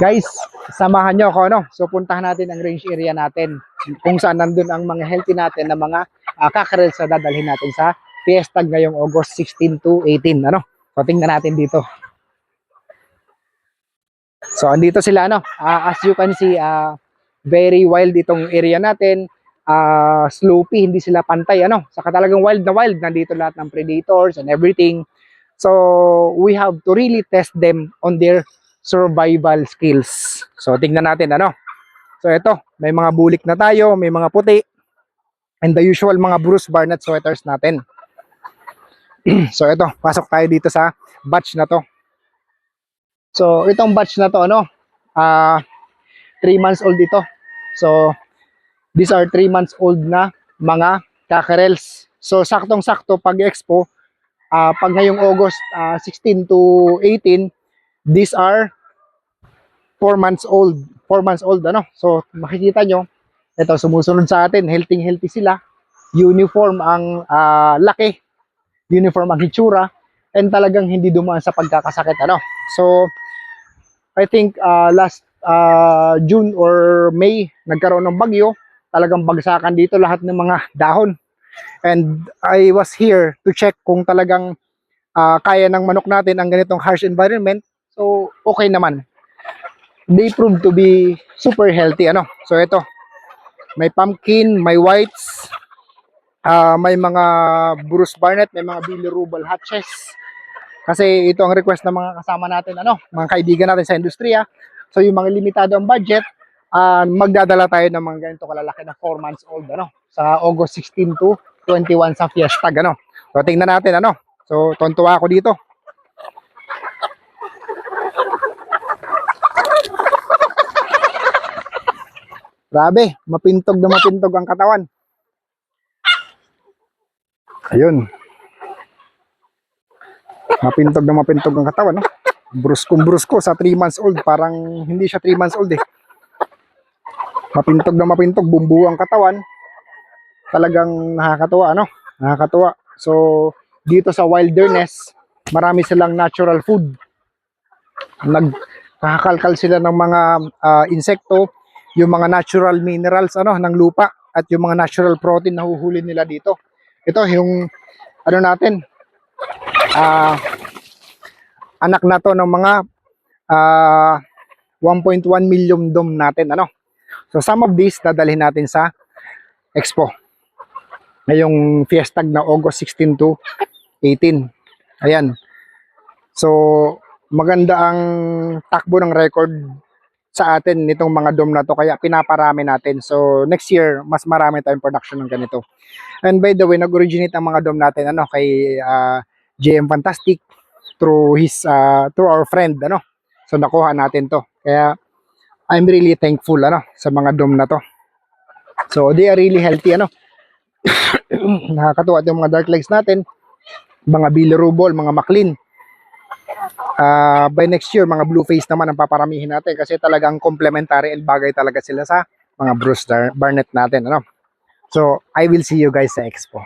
Guys, samahan nyo ako, no? So, puntahan natin ang range area natin kung saan nandun ang mga healthy natin na mga kakarels na dadalhin natin sa Fiesta ngayong August 16 to 18, ano? So, tingnan natin dito. So, andito sila, ano? As you can see, very wild itong area natin. Slopey, hindi sila pantay, ano? Saka talagang wild na wild. Nandito lahat ng predators and everything. So, we have to really test them on their survival skills. So, tingnan natin, ano? So, ito, may mga bulik na tayo, may mga puti, and the usual mga Bruce Barnett sweaters natin. So, ito, pasok tayo dito sa batch na to. So, itong batch na to, ano? 3 months old ito. So, these are 3 months old na mga kakarels. So, saktong-sakto pag expo, pag ngayong August 16 to 18, these are 4 months old. 4 months old, ano? So, makikita nyo, ito, sumusunod sa atin. Healthy sila. Uniform ang laki. Uniform ang hitsura. And talagang hindi dumaan sa pagkakasakit, ano? So, I think last June or May, nagkaroon ng bagyo. Talagang bagsakan dito lahat ng mga dahon. And I was here to check kung talagang kaya ng manok natin ang ganitong harsh environment. So, okay naman. They proved to be super healthy, ano. So, ito. May pumpkin, may whites, may mga Bruce Barnett, may mga bilirubal hatches. Kasi ito ang request ng mga kasama natin, ano, mga kaibigan natin sa industriya. So, yung mga limitado ang budget, magdadala tayo ng mga ganito kalalaki na 4 months old, ano, sa August 16 to 21 sa Fiesta, ano. So, tingnan natin, ano. So, tontuwa ako dito. Grabe, mapintog na mapintog ang katawan. Ayun. Mapintog na mapintog ang katawan, no? Brusko sa 3 months old. Parang hindi siya 3 months old, eh. Mapintog na mapintog, bumbu ang katawan. Talagang nakakatuwa, ano? Nakakatuwa. So, dito sa wilderness, marami silang natural food. Nagkakakalkal sila ng mga insekto, yung mga natural minerals, ano, ng lupa, at yung mga natural protein na huhuli nila dito. Ito yung ano natin, anak na to ng mga 1.1 million dom natin, ano. So some of these dadalhin natin sa expo ngayong Fiesta na August 16 to 18. Ayan. So maganda ang takbo ng record sa atin nitong mga dom na to, kaya pinaparami natin. So next year mas marami tayong production ng ganito. And by the way, nag-originate ang mga dom natin, ano, kay JM Fantastic through our friend, ano. So nakuha natin to. Kaya I'm really thankful, ano, sa mga dom na to. So they are really healthy, ano. Nakakatuwa yung mga dark legs natin, mga bilirubal, mga maclean. By next year, mga blue face naman ang paparamihin natin kasi talagang complementary and bagay talaga sila sa mga Bruce Barnett natin, ano. So I will see you guys sa expo.